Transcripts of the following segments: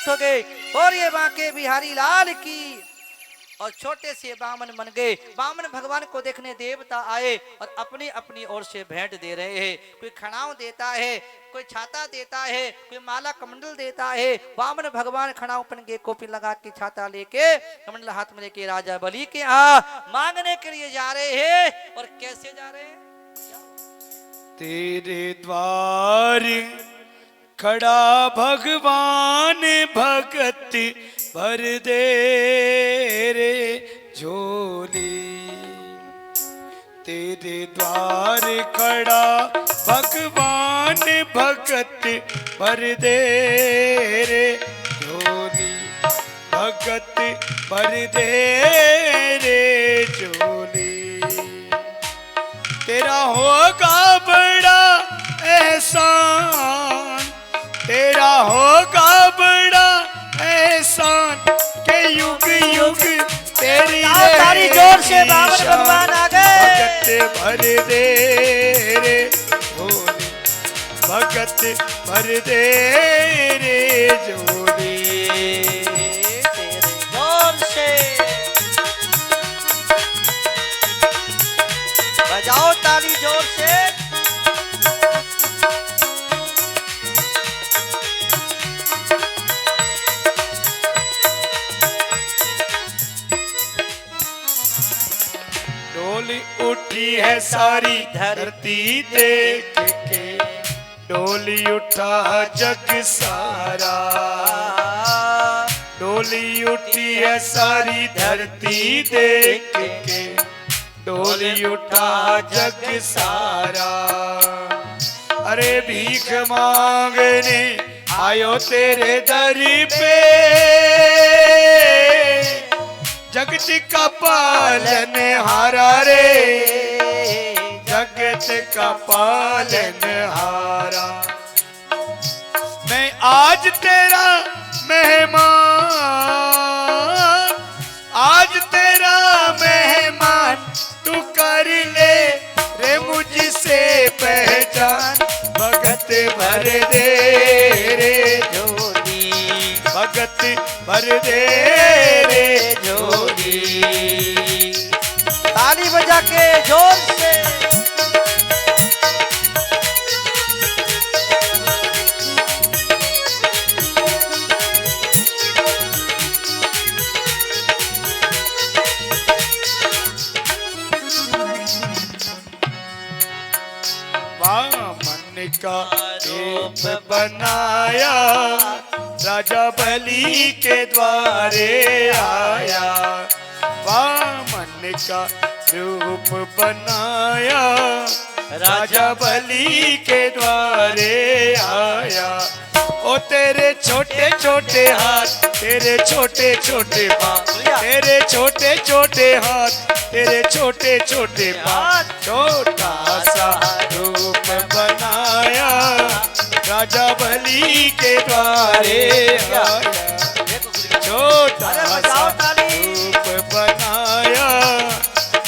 प्रकट हो गए और ये बांके बिहारी लाल की। और छोटे से बामन बन गए। बामन भगवान को देखने देवता आए और अपनी अपनी ओर से भेंट दे रहे हैं। कोई खड़ाऊ देता है, कोई छाता देता है, कोई माला कमंडल देता है। बामन भगवान खड़ाऊ पन के कोपी लगा के छाता लेके कमंडल हाथ में लेके राजा बलि के यहाँ मांगने के लिए जा रहे हैं। और कैसे जा रहे हैं? तेरे द्वार खड़ा भगवान भगत भर दे रे झोली। तेरे द्वार खड़ा भगवान भगत भर दे रे झोली। भगत भर दे रे झोली। तेरा होगा बड़ा एहसान, तेरा होगा बड़ा एहसान के युग युग तेरी तारी जोर से बामन भगवान आ गए। भगत भर दे रे झोली। भगत भर दे रे झोली। तेरे जोर से बजाओ ताली जोर से। डोली उठी है सारी धरती देख के। डोली उठा जग सारा। डोली उठी है सारी धरती देख के। डोली उठा जग सारा। अरे भीख मांगने आयो तेरे दर पे। जगत का पालन हारा रे। जगत का पालन हारा। मैं आज तेरा मेहमान, आज तेरा मेहमान। तू कर ले रे मुझसे पहचान। भगत भर दे रे झोली। भगत भर दे रे झोली। ताली बजा के जोर से। वामन का रूप बनाया। राजा बलि के द्वारे आया। वामन का रूप बनाया। राजा बलि के द्वारे आया। ओ तेरे छोटे छोटे हाथ, तेरे छोटे छोटे पाँव। तेरे छोटे छोटे हाथ, तेरे छोटे छोटे पाँव। छोटा सा रूप बनाया। राजा बलि के द्वारे आया। छोटा सा रूप बनाया।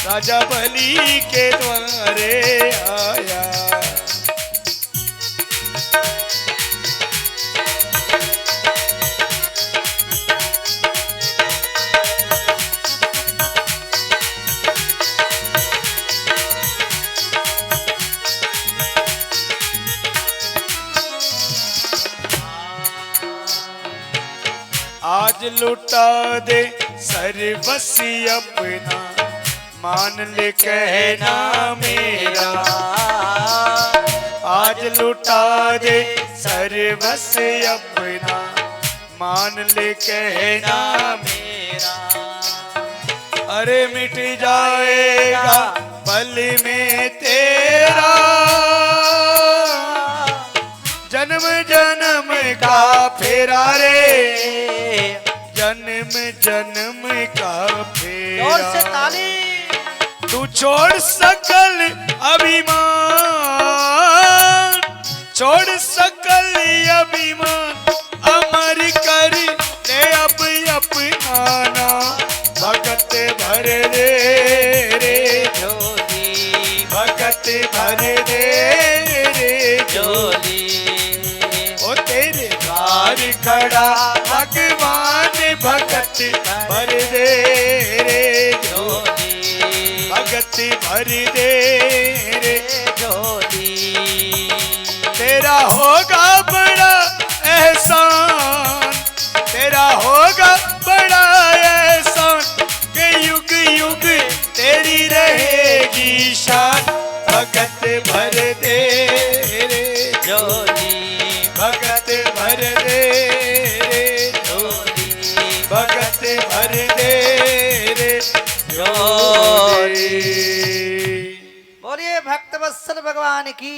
राजा बलि के द्वारे आया। आज लुटा दे सर्वस्व अपना। मान ले कहना मेरा। आज लुटा दे सर्वस्व अपना। मान ले कहना मेरा। अरे मिट जाएगा पल में तेरा। जन्म जन्म का फेरा रे। जन्म जन्म का फेरा। जोर से ताली। तू छोड़ सकल अभिमान। छोड़ सकल अभिमान। अमर कर ले अब अपना। भगत भर दे रे झोली। भगत भर दे रे झोली। ओ तेरे द्वार खड़ा भगवान भगत भर दे रे झोली भगत भर दे रे झोली तेरा होगा बड़ा एहसान तेरा होगा बड़ा एहसान कि युग युग तेरी रहेगी शान भगत भर दे रे झोली भगत भर दे रे झोली भगत भर दे रे झोली। बोलिए भक्त वत्सल भगवान की,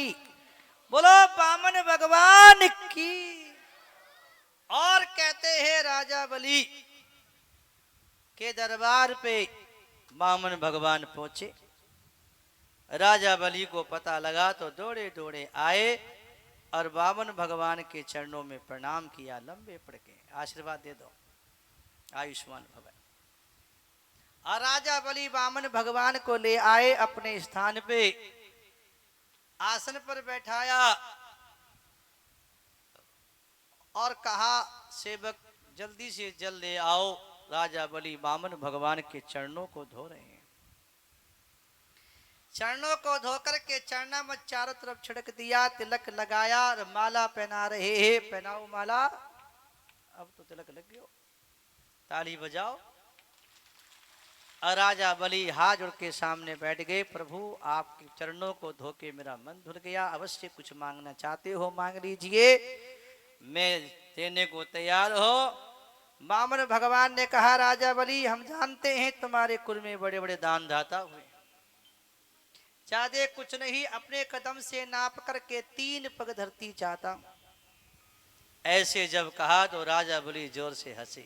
बोलो बामन भगवान की। और कहते हैं राजा बलि के दरबार पे बामन भगवान पहुंचे। राजा बलि को पता लगा तो दौड़े दौड़े आए और बामन भगवान के चरणों में प्रणाम किया, लंबे पड़ के आशीर्वाद दे दो, आयुष्मान भव। और राजा बलि बामन भगवान को ले आए अपने स्थान पे, आसन पर बैठाया और कहा सेवक जल्दी से जल ले आओ। राजा बलि बामन भगवान के चरणों को धो रहे हैं। चरणों को धोकर के चरणामृत चारों तरफ छिड़क दिया, तिलक लगाया और माला पहना रहे हैं। पहनाओ माला, अब तो तिलक लग गयो, ताली बजाओ। और राजा बलि हाथ जोड़ के सामने बैठ गए। प्रभु आपके चरणों को धो के मेरा मन धुल गया, अवश्य कुछ मांगना चाहते हो मांग लीजिए, मैं देने को तैयार हो। बामन भगवान ने कहा राजा बलि हम जानते हैं तुम्हारे कुल में बड़े बड़े दान दाता हुए, चाहते कुछ नहीं, अपने कदम से नाप करके 3 पग धरती चाहता हूं। ऐसे जब कहा तो राजा बलि जोर से हंसे।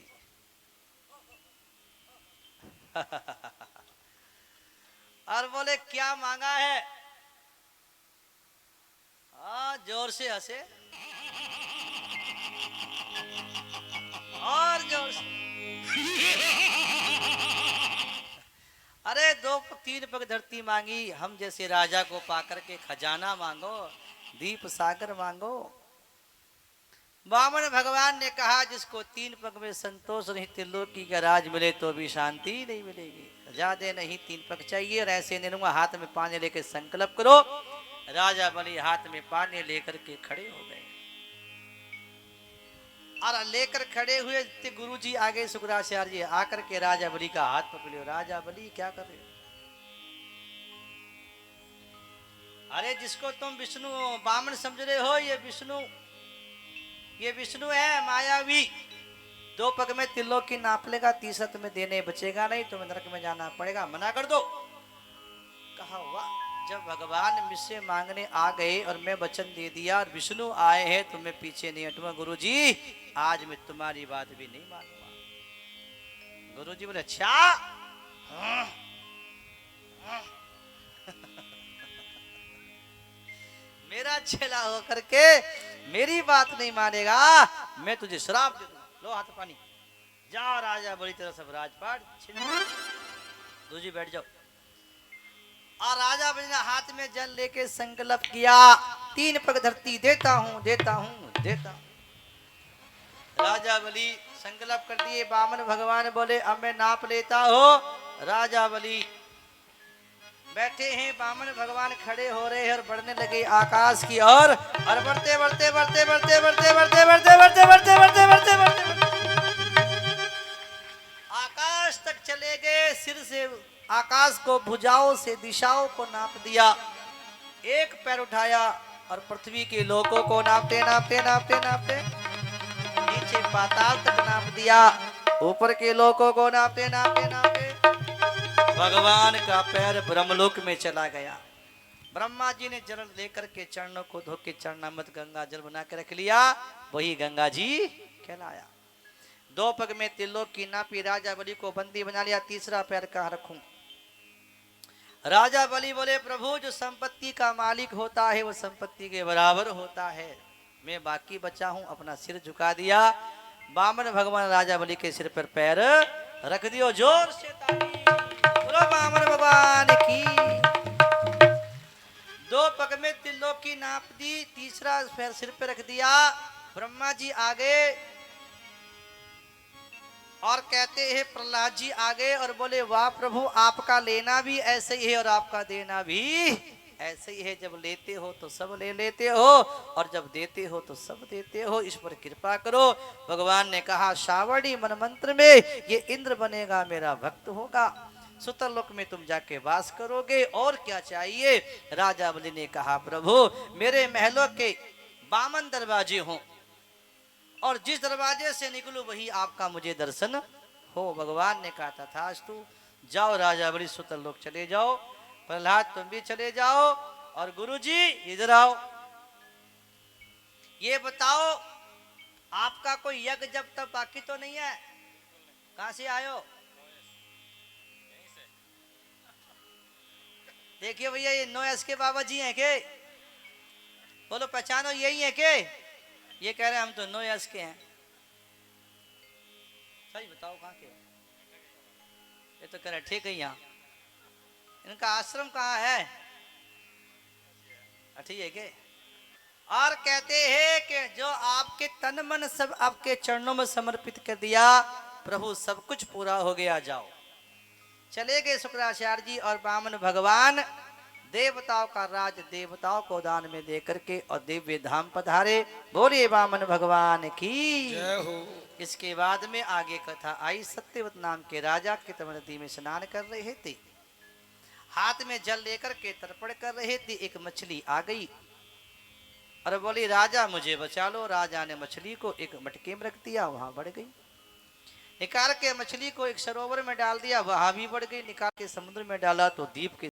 और बोले क्या मांगा है? जोर से हंसे और जोर से। अरे 2-3 पग धरती मांगी, हम जैसे राजा को पाकर के खजाना मांगो, दीप सागर मांगो। बामन भगवान ने कहा जिसको 3 पग में संतोष नहीं, त्रिलोकी का राज मिले तो भी शांति नहीं मिलेगी, ज्यादा नहीं 3 पग चाहिए। और ऐसे नहीं लूंगा, हाथ में पानी लेकर संकल्प करो। राजा बलि हाथ में पानी लेकर के खड़े हो गए और लेकर खड़े हुए गुरुजी आगे शुक्राचार्य जी आकर के राजा बलि का हाथ पकड़ लियो। राजा बलि क्या कर रहे हो? अरे जिसको तुम विष्णु बामन समझ रहे हो, ये विष्णु है मायावी। 2 पग में त्रिलोकी नाप लेगा, तीसरा तुम्हें देने बचेगा नहीं, तुम्हें नरक में जाना पड़ेगा, मना कर दो। कहा वाह, जब भगवान मुझसे मांगने आ गए और मैं वचन दे दिया और विष्णु आए हैं तो मैं पीछे नहीं हटूंगा। गुरुजी आज मैं तुम्हारी बात भी नहीं मानूंगा। गुरुजी बोले अच्छा। मेरा चेला होकर के मेरी बात नहीं मानेगा, मैं तुझे श्राप दे दूंगा। लो हाथ पानी, जाओ राजा बड़ी तरह सब राजपाट। गुरुजी बैठ जाओ। और राजा बलि ने हाथ में जल लेके संकल्प किया, 3 पग धरती देता हूं देता हूं देता हूं। राजा बलि संकल्प कर दिए। बामन भगवान बोले अब मैं नाप लेता हो। राजा बलि बैठे हैं, बामन भगवान खड़े हो रहे हैं और बढ़ने लगे आकाश की ओर। और बढ़ते बढ़ते बढ़ते बढ़ते बढ़ते बढ़ते बढ़ते बढ़ते बढ़ते बढ़ते बढ़ते बढ़ते आकाश तक चले गए। सिर से आकाश को, भुजाओं से दिशाओं को नाप दिया। एक पैर उठाया और पृथ्वी के लोकों को नापते नापते नापते नापते नीचे पाताल तक नाप दिया। ऊपर के लोकों को नापते नापते नापते भगवान का पैर ब्रह्मलोक में चला गया। ब्रह्मा जी ने जल लेकर के चरणों को धो के चरणामृत गंगा जल बना के रख लिया, वही गंगा जी कहलाया। 2 पग में त्रिलोक की नापी, राजा बलि को बंदी बना लिया। तीसरा पैर कहाँ रखूं? राजा बलि बोले प्रभु जो संपत्ति का मालिक होता है वो संपत्ति के बराबर होता है, मैं बाकी बचा हूं। अपना सिर झुका दिया। बामन भगवान राजा बलि के सिर पर पैर रख दियो। जोर से ताली बोलो बामन भगवान की। 2 पग में त्रिलोक की नाप दी, तीसरा पैर सिर पे रख दिया। ब्रह्मा जी आगे और कहते हैं प्रहलाद जी आगे और बोले वाह प्रभु, आपका लेना भी ऐसे ही है और आपका देना भी ऐसे ही है। जब लेते हो तो सब ले लेते हो और जब देते हो तो सब देते हो, इस पर कृपा करो। भगवान ने कहा श्रावणी मन मंत्र में ये इंद्र बनेगा, मेरा भक्त होगा, सुतरलोक में तुम जाके वास करोगे, और क्या चाहिए। राजा बलि ने कहा प्रभु मेरे महलों के 52 दरवाजे हों और जिस दरवाजे से निकलूं वही आपका मुझे दर्शन हो। भगवान ने कहा तथास्तु, जाओ राजा बलि सुतरलोक चले जाओ, प्रहलाद तुम भी चले जाओ, और गुरुजी इधर आओ, ये बताओ आपका कोई यज्ञ जब तक बाकी तो नहीं है? कहां से आयो? देखिए भैया ये 9S के बाबा जी हैं के? बोलो पहचानो यही है के? ये कह रहे हैं हम तो 9S के हैं। सही बताओ कहाँ के? ये तो कह रहे ठीक है यहाँ। इनका आश्रम कहाँ है? ठीक है के? और कहते हैं कि जो आपके तन मन सब आपके चरणों में समर्पित कर दिया प्रभु, सब कुछ पूरा हो गया, जाओ। चले गए शुक्राचार्य जी और वामन भगवान देवताओं का राज देवताओं को दान में दे करके और दिव्य धाम पधारे। बोले वामन भगवान की जय हो। इसके बाद में आगे कथा आई। सत्यवत नाम के राजा कितम नदी में स्नान कर रहे थे, हाथ में जल लेकर के तर्पण कर रहे थे। एक मछली आ गई और बोली राजा मुझे बचा लो। राजा ने मछली को एक मटके में रख दिया, वहां बढ़ गई। निकाल के मछली को एक सरोवर में डाल दिया, वहां भी बढ़ गई। निकाल के समुद्र में डाला तो द्वीप के